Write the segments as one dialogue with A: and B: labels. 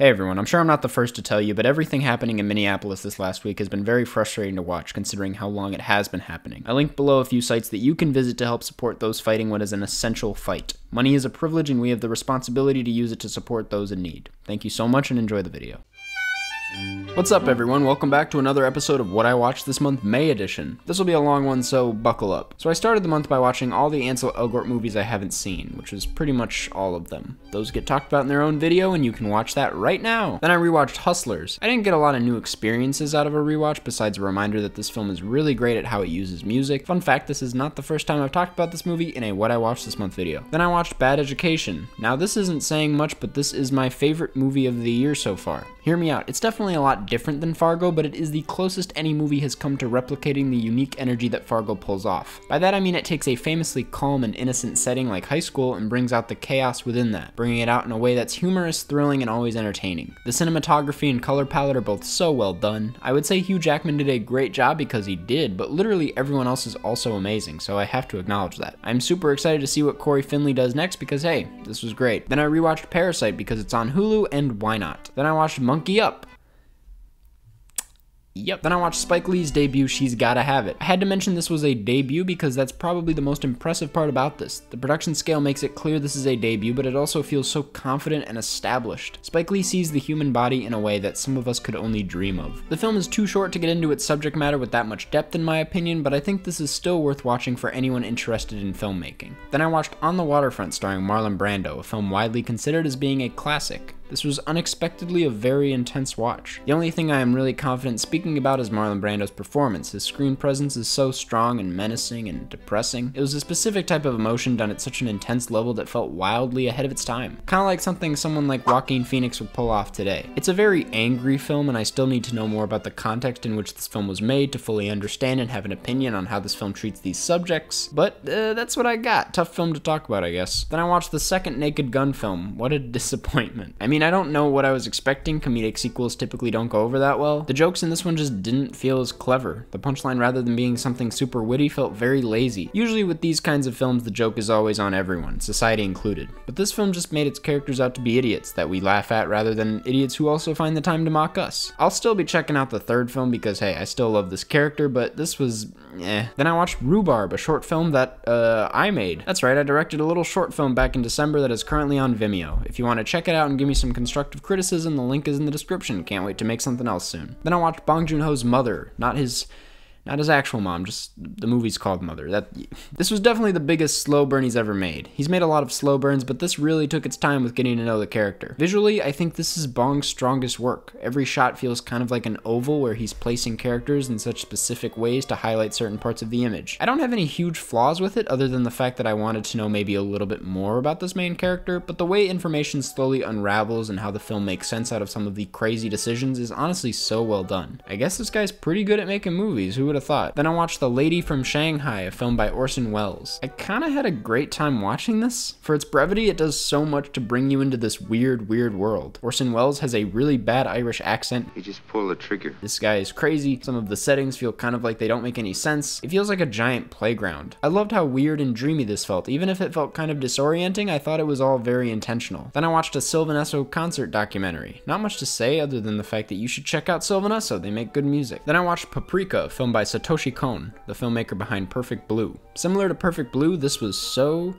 A: Hey everyone, I'm sure I'm not the first to tell you, but everything happening in Minneapolis this last week has been very frustrating to watch considering how long it has been happening. I linked below a few sites that you can visit to help support those fighting what is an essential fight. Money is a privilege and we have the responsibility to use it to support those in need. Thank you so much and enjoy the video. What's up everyone, welcome back to another episode of What I Watched This Month May edition. This will be a long one, so buckle up. So I started the month by watching all the Ansel Elgort movies I haven't seen, which is pretty much all of them. Those get talked about in their own video and you can watch that right now. Then I rewatched Hustlers. I didn't get a lot of new experiences out of a rewatch besides a reminder that this film is really great at how it uses music. Fun fact, this is not the first time I've talked about this movie in a What I Watched This Month video. Then I watched Bad Education. Now this isn't saying much, but this is my favorite movie of the year so far. Hear me out, it's definitely a lot different than Fargo, but it is the closest any movie has come to replicating the unique energy that Fargo pulls off. By that I mean it takes a famously calm and innocent setting like high school and brings out the chaos within that, bringing it out in a way that's humorous, thrilling, and always entertaining. The cinematography and color palette are both so well done. I would say Hugh Jackman did a great job because he did, but literally everyone else is also amazing, so I have to acknowledge that. I'm super excited to see what Corey Finley does next because hey, this was great. Then I rewatched Parasite because it's on Hulu and why not? Then I watched Monkey Up. Yep. Then I watched Spike Lee's debut, She's Gotta Have It. I had to mention this was a debut because that's probably the most impressive part about this. The production scale makes it clear this is a debut, but it also feels so confident and established. Spike Lee sees the human body in a way that some of us could only dream of. The film is too short to get into its subject matter with that much depth in my opinion, but I think this is still worth watching for anyone interested in filmmaking. Then I watched On the Waterfront starring Marlon Brando, a film widely considered as being a classic. This was unexpectedly a very intense watch. The only thing I am really confident speaking about is Marlon Brando's performance. His screen presence is so strong and menacing and depressing. It was a specific type of emotion done at such an intense level that felt wildly ahead of its time. Kinda like something someone like Joaquin Phoenix would pull off today. It's a very angry film and I still need to know more about the context in which this film was made to fully understand and have an opinion on how this film treats these subjects, but that's what I got. Tough film to talk about, I guess. Then I watched the second Naked Gun film. What a disappointment. I mean, I don't know what I was expecting. Comedic sequels typically don't go over that well. The jokes in this one just didn't feel as clever. The punchline, rather than being something super witty, felt very lazy. Usually with these kinds of films, the joke is always on everyone, society included. But this film just made its characters out to be idiots that we laugh at rather than idiots who also find the time to mock us. I'll still be checking out the third film because hey, I still love this character, but this was eh. Then I watched Rhubarb, a short film that I made. That's right, I directed a little short film back in December that is currently on Vimeo. If you want to check it out and give me some constructive criticism, the link is in the description. Can't wait to make something else soon. Then I watched Bong Joon-ho's Mother, not his actual mom, just the movie's called Mother. This was definitely the biggest slow burn he's ever made. He's made a lot of slow burns, but this really took its time with getting to know the character. Visually, I think this is Bong's strongest work. Every shot feels kind of like an oval where he's placing characters in such specific ways to highlight certain parts of the image. I don't have any huge flaws with it other than the fact that I wanted to know maybe a little bit more about this main character, but the way information slowly unravels and how the film makes sense out of some of the crazy decisions is honestly so well done. I guess this guy's pretty good at making movies, who would have thought? Then I watched The Lady from Shanghai, a film by Orson Welles. I kinda had a great time watching this. For its brevity, it does so much to bring you into this weird world. Orson Welles has a really bad Irish accent.
B: He just pulled the trigger.
A: This guy is crazy. Some of the settings feel kind of like they don't make any sense. It feels like a giant playground. I loved how weird and dreamy this felt. Even if it felt kind of disorienting, I thought it was all very intentional. Then I watched a Sylvan Esso concert documentary. Not much to say other than the fact that you should check out Sylvan Esso. They make good music. Then I watched Paprika, a film by Satoshi Kon, the filmmaker behind Perfect Blue. Similar to Perfect Blue, this was so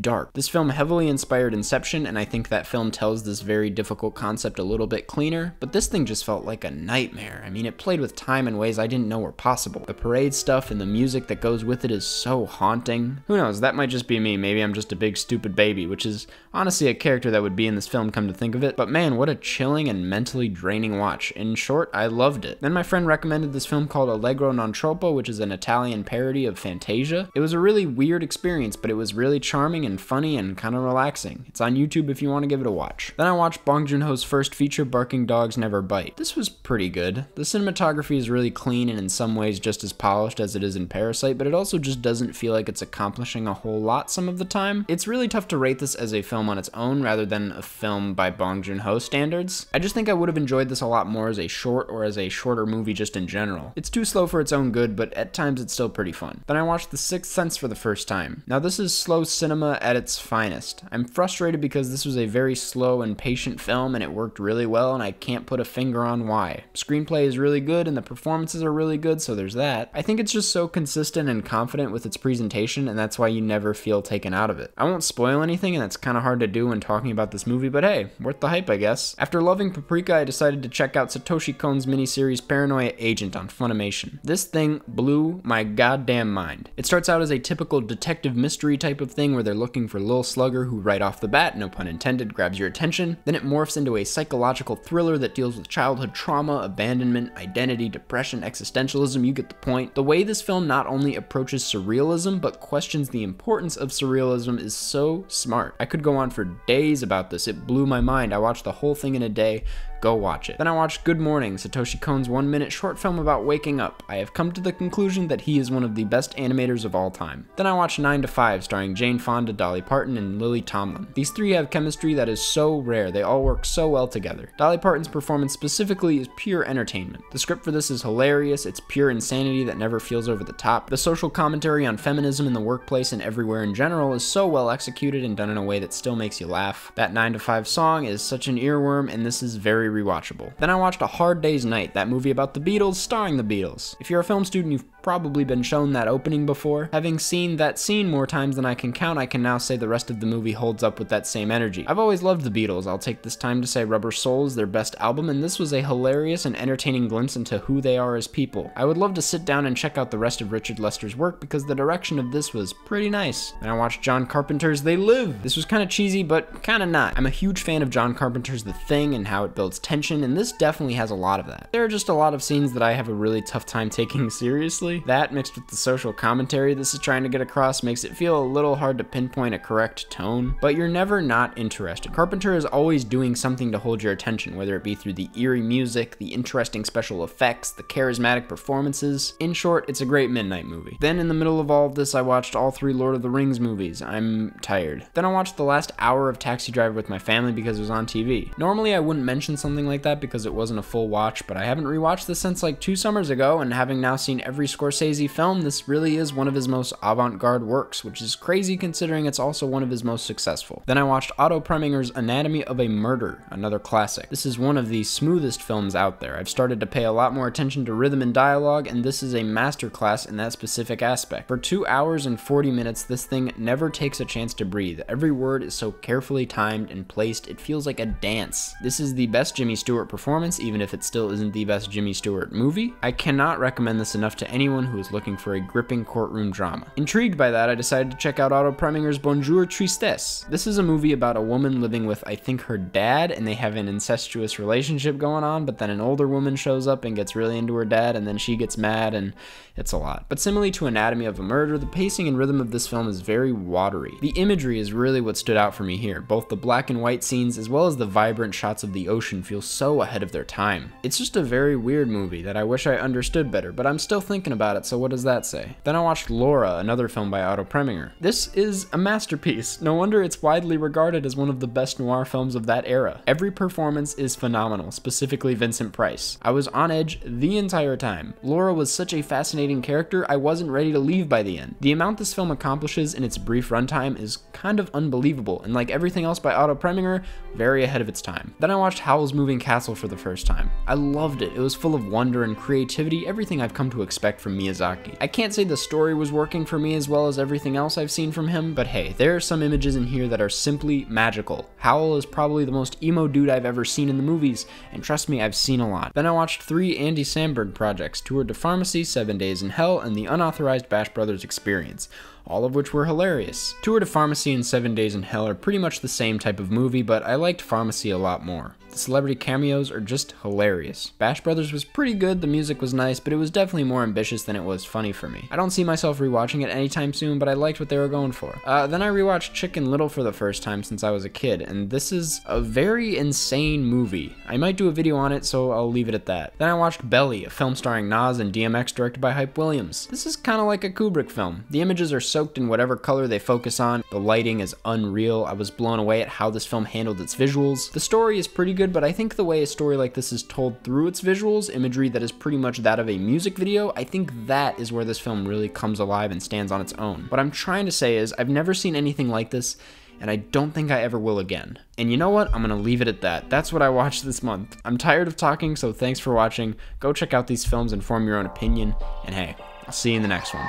A: dark. This film heavily inspired Inception, and I think that film tells this very difficult concept a little bit cleaner, but this thing just felt like a nightmare. I mean, it played with time in ways I didn't know were possible. The parade stuff and the music that goes with it is so haunting. Who knows, that might just be me. Maybe I'm just a big stupid baby, which is honestly a character that would be in this film, come to think of it. But man, what a chilling and mentally draining watch. In short, I loved it. Then my friend recommended this film called Allegro non troppo, which is an Italian parody of Fantasia. It was a really weird experience, but it was really charming and funny and kind of relaxing. It's on YouTube if you want to give it a watch. Then I watched Bong Joon-ho's first feature, Barking Dogs Never Bite. This was pretty good. The cinematography is really clean and in some ways just as polished as it is in Parasite, but it also just doesn't feel like it's accomplishing a whole lot some of the time. It's really tough to rate this as a film on its own rather than a film by Bong Joon-ho standards. I just think I would have enjoyed this a lot more as a short or as a shorter movie just in general. It's too slow for its own good, but at times it's still pretty fun. Then I watched The Sixth Sense for the first time. Now this is slow cinema cinema at its finest. I'm frustrated because this was a very slow and patient film and it worked really well and I can't put a finger on why. Screenplay is really good and the performances are really good, so there's that. I think it's just so consistent and confident with its presentation and that's why you never feel taken out of it. I won't spoil anything and that's kind of hard to do when talking about this movie, but hey, worth the hype I guess. After loving Paprika, I decided to check out Satoshi Kon's miniseries Paranoia Agent on Funimation. This thing blew my goddamn mind. It starts out as a typical detective mystery type of thing where they're looking for Lil Slugger who right off the bat, no pun intended, grabs your attention. Then it morphs into a psychological thriller that deals with childhood trauma, abandonment, identity, depression, existentialism, you get the point. The way this film not only approaches surrealism but questions the importance of surrealism is so smart. I could go on for days about this. It blew my mind. I watched the whole thing in a day. Go watch it. Then I watched Good Morning, Satoshi Kon's 1-minute short film about waking up. I have come to the conclusion that he is one of the best animators of all time. Then I watched 9 to 5, starring Jane Fonda, Dolly Parton, and Lily Tomlin. These three have chemistry that is so rare. They all work so well together. Dolly Parton's performance specifically is pure entertainment. The script for this is hilarious. It's pure insanity that never feels over the top. The social commentary on feminism in the workplace and everywhere in general is so well executed and done in a way that still makes you laugh. That 9 to 5 song is such an earworm, and this is very rewatchable. Then I watched A Hard Day's Night, that movie about the Beatles starring the Beatles. If you're a film student, you've probably been shown that opening before. Having seen that scene more times than I can count, I can now say the rest of the movie holds up with that same energy. I've always loved the Beatles. I'll take this time to say Rubber Soul is their best album, and this was a hilarious and entertaining glimpse into who they are as people. I would love to sit down and check out the rest of Richard Lester's work because the direction of this was pretty nice. Then I watched John Carpenter's They Live. This was kind of cheesy, but kind of not. I'm a huge fan of John Carpenter's The Thing and how it builds tension, and this definitely has a lot of that. There are just a lot of scenes that I have a really tough time taking seriously. That mixed with the social commentary this is trying to get across makes it feel a little hard to pinpoint a correct tone, but you're never not interested. Carpenter is always doing something to hold your attention, whether it be through the eerie music, the interesting special effects, the charismatic performances. In short, it's a great midnight movie. Then in the middle of all of this, I watched all 3 Lord of the Rings movies. I'm tired. Then I watched the last hour of Taxi Driver with my family because it was on TV. Normally I wouldn't mention something like that because it wasn't a full watch, but I haven't rewatched this since like 2 summers ago, and having now seen every Scorsese film, this really is one of his most avant-garde works, which is crazy considering it's also one of his most successful. Then I watched Otto Preminger's Anatomy of a Murder, another classic. This is one of the smoothest films out there. I've started to pay a lot more attention to rhythm and dialogue, and this is a masterclass in that specific aspect. For 2 hours and 40 minutes, this thing never takes a chance to breathe. Every word is so carefully timed and placed, it feels like a dance. This is the best Jimmy Stewart performance, even if it still isn't the best Jimmy Stewart movie. I cannot recommend this enough to anyone who is looking for a gripping courtroom drama. Intrigued by that, I decided to check out Otto Preminger's Bonjour Tristesse. This is a movie about a woman living with, I think, her dad, and they have an incestuous relationship going on, but then an older woman shows up and gets really into her dad, and then she gets mad, and it's a lot. But similarly to Anatomy of a Murder, the pacing and rhythm of this film is very watery. The imagery is really what stood out for me here. Both the black and white scenes as well as the vibrant shots of the ocean feel so ahead of their time. It's just a very weird movie that I wish I understood better, but I'm still thinking about it, so what does that say? Then I watched Laura, another film by Otto Preminger. This is a masterpiece. No wonder it's widely regarded as one of the best noir films of that era. Every performance is phenomenal, specifically Vincent Price. I was on edge the entire time. Laura was such a fascinating character, I wasn't ready to leave by the end. The amount this film accomplishes in its brief runtime is kind of unbelievable, and like everything else by Otto Preminger, very ahead of its time. Then I watched Howl's Moving Castle for the first time. I loved it. It was full of wonder and creativity, everything I've come to expect from Miyazaki. I can't say the story was working for me as well as everything else I've seen from him, but hey, there are some images in here that are simply magical. Howl is probably the most emo dude I've ever seen in the movies, and trust me, I've seen a lot. Then I watched 3 Andy Samberg projects, Tour de Pharmacy, 7 Days in Hell, and The Unauthorized Bash Brothers Experience, all of which were hilarious. Tour de Pharmacy and 7 Days in Hell are pretty much the same type of movie, but I liked Pharmacy a lot more. The celebrity cameos are just hilarious. Bash Brothers was pretty good, the music was nice, but it was definitely more ambitious than it was funny for me. I don't see myself rewatching it anytime soon, but I liked what they were going for. Then I rewatched Chicken Little for the first time since I was a kid, and this is a very insane movie. I might do a video on it, so I'll leave it at that. Then I watched Belly, a film starring Nas and DMX directed by Hype Williams. This is kind of like a Kubrick film. The images are so soaked in whatever color they focus on. The lighting is unreal. I was blown away at how this film handled its visuals. The story is pretty good, but I think the way a story like this is told through its visuals, imagery that is pretty much that of a music video, I think that is where this film really comes alive and stands on its own. What I'm trying to say is, I've never seen anything like this, and I don't think I ever will again. And you know what? I'm gonna leave it at that. That's what I watched this month. I'm tired of talking, so thanks for watching. Go check out these films and form your own opinion, and hey, I'll see you in the next one.